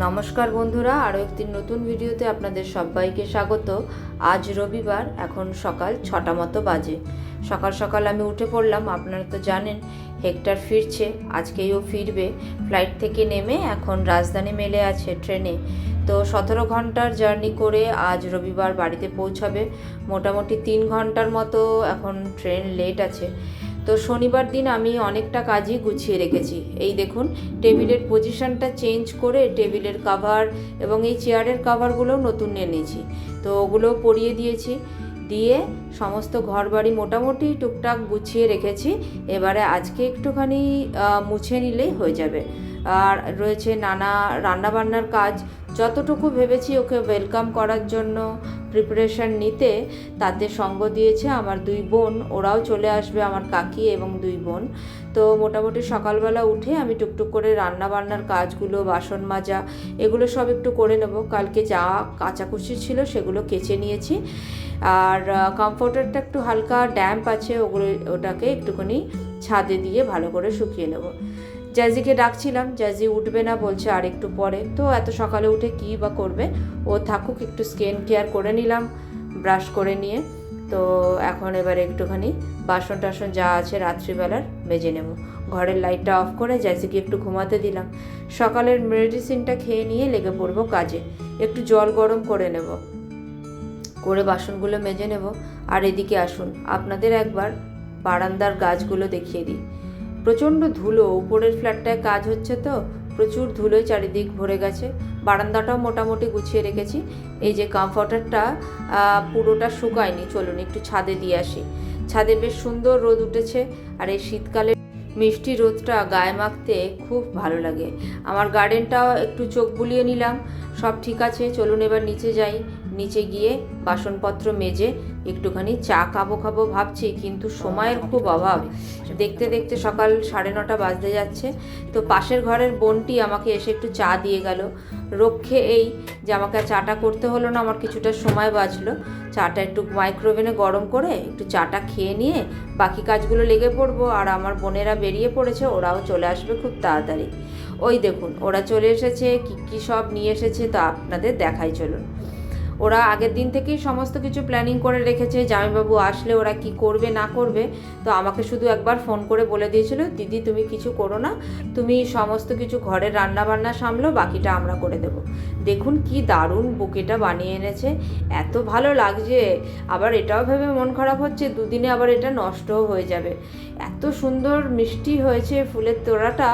নমস্কার বন্ধুরা, আরও একটি নতুন ভিডিওতে আপনাদের সবাইকে স্বাগত। আজ রবিবার, এখন সকাল 6টা মতো বাজে। সকাল সকাল আমি উঠে পড়লাম। আপনারা তো জানেন হেক্টর ফিরছে, আজকেই ও ফিরবে। ফ্লাইট থেকে নেমে এখন রাজধানী মেলে আছে ট্রেনে। তো 17 ঘন্টার জার্নি করে আজ রবিবার বাড়িতে পৌঁছাবে। মোটামুটি 3 ঘন্টার মতো এখন ট্রেন লেট আছে। তো শনিবার দিন আমি অনেকটা কাজই গুছিয়ে রেখেছি। এই দেখুন, টেবিলের পজিশনটা চেঞ্জ করে টেবিলের কাভার এবং এই চেয়ারের কাভারগুলোও নতুন এনেছি। তো ওগুলো পরিয়ে দিয়েছি, দিয়ে সমস্ত ঘরবাড়ি মোটামুটি টুকটাক গুছিয়ে রেখেছি। এবারে আজকে একটুখানি মুছে নিলেই হয়ে যাবে। আর রয়েছে নানা রান্নাবান্নার কাজ। যতটুকু ভেবেছি ওকে ওয়েলকাম করার জন্য প্রিপারেশান নিতে, তাতে সঙ্গ দিয়েছে আমার 2 বোন। ওরাও চলে আসবে, আমার কাকি এবং 2 বোন। তো মোটামুটি সকালবেলা উঠে আমি টুকটুক করে রান্নাবান্নার কাজগুলো, বাসন মাজা, এগুলো সব একটু করে নেব। কালকে যা কাচাকুচি ছিল সেগুলো কেচে নিয়েছি। আর কমফোর্টারটা একটু হালকা ড্যাম্প আছে, ওটাকে একটুখানি ছাদে দিয়ে ভালো করে শুকিয়ে নেব। জ্যাজিকে ডাকছিলাম, জ্যাজি উঠবে না, বলছে আর একটু পরে। তো এত সকালে উঠে কী বা করবে, ও থাকুক। একটু স্কিন কেয়ার করে নিলাম ব্রাশ করে নিয়ে। তো এখন এবারে একটুখানি বাসন টাসন যা আছে রাত্রিবেলার মেজে নেব। ঘরের লাইটটা অফ করে জ্যাজিকে একটু ঘুমাতে দিলাম। সকালের মেডিসিনটা খেয়ে নিয়ে লেগে পড়বো কাজে। একটু জল গরম করে নেব, করে বাসনগুলো মেজে নেব। আর এদিকে আসুন, আপনাদের একবার বারান্দার গাছগুলো দেখিয়ে দিই। প্রচণ্ড ধুলো, উপরের ফ্ল্যাটটায় কাজ হচ্ছে তো প্রচুর ধুলোয় চারিদিক ভরে গেছে। বারান্দাটাও মোটামুটি গুছিয়ে রেখেছি। এই যে কমফর্টারটা পুরোটা শুকায়নি, চলুন একটু ছাদে দিয়ে আসি। ছাদে বেশ সুন্দর রোদ উঠেছে, আর এই শীতকালে মিষ্টি রোদটা গায়ে মাখতে খুব ভালো লাগে। আমার গার্ডেনটাও একটু চোখ বুলিয়ে নিলাম। সব ঠিক আছে, চলুন এবার নিচে যাই। নিচে গিয়ে বাসনপত্র মেজে একটুখানি চা খাবো ভাবছি, কিন্তু সময়ের খুব অভাব। দেখতে দেখতে সকাল 9:30 বাজতে যাচ্ছে। তো পাশের ঘরের বোনটি আমাকে এসে একটু চা দিয়ে গেল। রক্ষে এই যে আমাকে চাটা করতে হলো না, আমার কিছুটা সময় বাঁচলো। চাটা একটু মাইক্রোওভেনে গরম করে একটু চাটা খেয়ে নিয়ে বাকি কাজগুলো লেগে পড়বো। আর আমার বোনেরা বেরিয়ে পড়েছে, ওরাও চলে আসবে খুব তাড়াতাড়ি। ওই দেখুন, ওরা চলে এসেছে। কী সব নিয়ে এসেছে তা আপনাদের দেখাই, চলুন। ওরা আগের দিন থেকেই সমস্ত কিছু প্ল্যানিং করে রেখেছে, জামাইবাবু আসলে ওরা কি করবে না করবে। তো আমাকে শুধু একবার ফোন করে বলে দিয়েছিল, দিদি তুমি কিছু করো না, তুমি সমস্ত কিছু ঘরের রান্নাবান্না সামলো, বাকিটা আমরা করে দেব। দেখুন কি দারুণ বুকেটা বানিয়ে এনেছে, এত ভালো লাগছে। আবার এটাও ভেবে মন খারাপ হচ্ছে, দুদিনে আবার এটা নষ্টও হয়ে যাবে। এত সুন্দর মিষ্টি হয়েছে ফুলের তোড়াটা,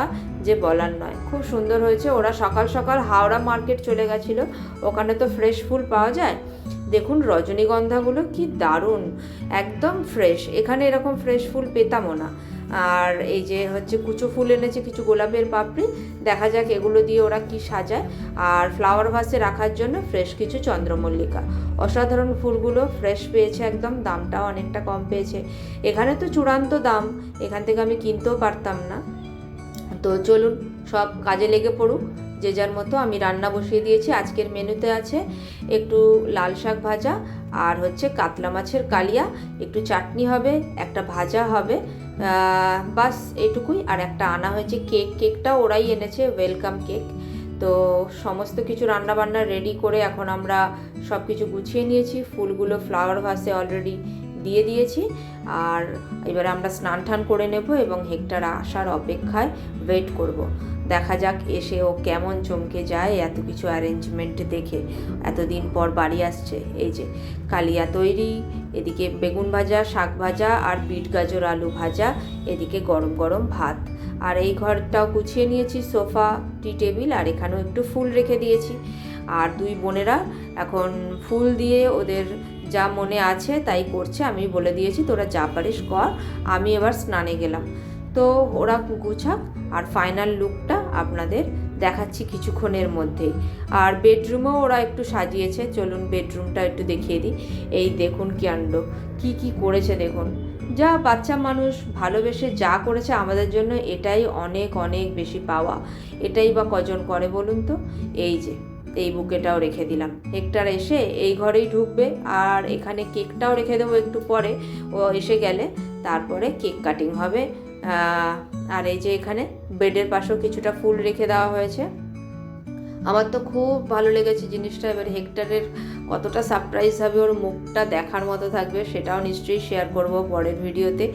যে বলার নয়, খুব সুন্দর হয়েছে। ওরা সকাল সকাল হাওড়া মার্কেট চলে গেছিলো, ওখানে তো ফ্রেশ ফুল পাওয়া যায়। দেখুন রজনীগন্ধাগুলো কি দারুণ, একদম ফ্রেশ। এখানে এরকম ফ্রেশ ফুল পেতামও না। আর এই যে হচ্ছে কুচো ফুল এনেছে, কিছু গোলাপের পাপড়ি। দেখা যাক এগুলো দিয়ে ওরা কি সাজায়। আর ফ্লাওয়ার ভাসে রাখার জন্য ফ্রেশ কিছু চন্দ্রমল্লিকা। অসাধারণ ফুলগুলো ফ্রেশ পেয়েছে একদম, দামটাও অনেকটা কম পেয়েছে। এখানে তো চূড়ান্ত দাম, এখান থেকে আমি কিনতেও পারতাম না। তো চলুন সব কাজে লেগে পড়ুক যে যার মতো। আমি রান্না বসিয়ে দিয়েছি। আজকের মেনুতে আছে একটু লাল শাক ভাজা, আর হচ্ছে কাতলা মাছের কালিয়া, একটু চাটনি হবে, একটা ভাজা হবে, বাস এটুকুই। আর একটা আনা হয়েছে কেকটাও ওরাই এনেছে, ওয়েলকাম কেক। তো সমস্ত কিছু রান্নাবান্না রেডি করে এখন আমরা সব কিছু গুছিয়ে নিয়েছি। ফুলগুলো ফ্লাওয়ার ভাসে অলরেডি দিয়ে দিয়েছি। আর এবারে আমরা স্নান টান করে নেব এবং হেক্টর আসার অপেক্ষায় ওয়েট করব। দেখা যাক এসে ও কেমন চমকে যায় এত কিছু অ্যারেঞ্জমেন্ট দেখে। এতদিন পর বাড়ি আসছে। এই যে কালিয়া তৈরি, এদিকে বেগুন ভাজা, শাক ভাজা, আর বিট গাজর আলু ভাজা, এদিকে গরম গরম ভাত। আর এই ঘরটাও গুছিয়ে নিয়েছি, সোফা, টি টেবিল, আর এখানেও একটু ফুল রেখে দিয়েছি। আর 2 বোনেরা এখন ফুল দিয়ে ওদের যা মনে আছে তাই করছে। আমি বলে দিয়েছি তোরা যা পারিস কর, আমি এবার স্নানে গেলাম। তো ওরা গুছাক, আর ফাইনাল লুকটা আপনাদের দেখাচ্ছি কিছুক্ষণের মধ্যেই। আর বেডরুমেও ওরা একটু সাজিয়েছে, চলুন বেডরুমটা একটু দেখিয়ে দিই। এই দেখুন কাণ্ড, কি করেছে দেখুন। যা বাচ্চা মানুষ ভালোবেসে যা করেছে আমাদের জন্য, এটাই অনেক অনেক বেশি পাওয়া। এটাই বা কজন করে বলুন তো। এই যে এই বুকেটাও রেখে দিলাম। হেক্টর এসে এই ঘরেই ঢুকবে, আর এখানে কেকটাও রেখে দেবো একটু পরে, ও এসে গেলে তারপরে কেক কাটিং হবে। আর এই যে এখানে বেডের পাশেও কিছুটা ফুল রেখে দেওয়া হয়েছে। আমার তো খুব ভালো লেগেছে জিনিসটা। এবার হেক্টরের কতটা সারপ্রাইজ হবে, ওর মুখটা দেখার মতো থাকবে, সেটাও নিশ্চয়ই শেয়ার করব পরের ভিডিওতে।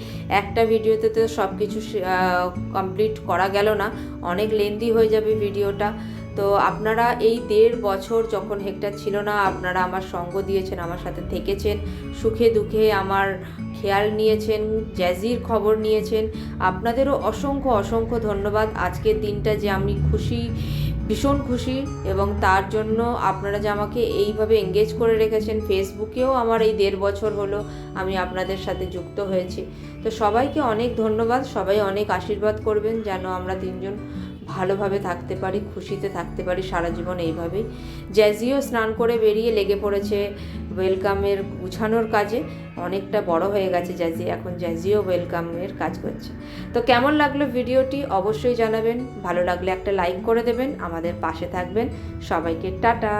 একটা ভিডিওতে তো সব কিছু কমপ্লিট করা গেল না, অনেক লেন্দি হয়ে যাবে ভিডিওটা। তো আপনারা এই 1.5 বছর যখন হেক্টর ছিল না, আপনারা আমার সঙ্গ দিয়েছেন, আমার সাথে থেকেছেন, সুখে দুঃখে আমার খেয়াল নিয়েছেন, জ্যাজির খবর নিয়েছেন। আপনাদেরও অসংখ্য অসংখ্য ধন্যবাদ। আজকের দিনটা যে আমি খুশি, ভীষণ খুশি, এবং তার জন্য আপনারা যে আমাকে এইভাবে এঙ্গেজ করে রেখেছেন। ফেসবুকেও আমার এই 1.5 বছর হলো আমি আপনাদের সাথে যুক্ত হয়েছি। তো সবাইকে অনেক ধন্যবাদ, সবাই অনেক আশীর্বাদ করবেন যেন আমরা তিনজন ভালোভাবে থাকতে পারি, খুশিতে থাকতে পারি সারা জীবন এইভাবেই। জ্যাজিও স্নান করে বেরিয়ে লেগে পড়েছে ওয়েলকামের গুছানোর কাজে। অনেকটা বড় হয়ে গেছে জ্যাজি, এখন জ্যাজিও ওয়েলকামের কাজ করছে। তো কেমন লাগলো ভিডিওটি অবশ্যই জানাবেন, ভালো লাগলে একটা লাইক করে দেবেন, আমাদের পাশে থাকবেন। সবাইকে টাটা।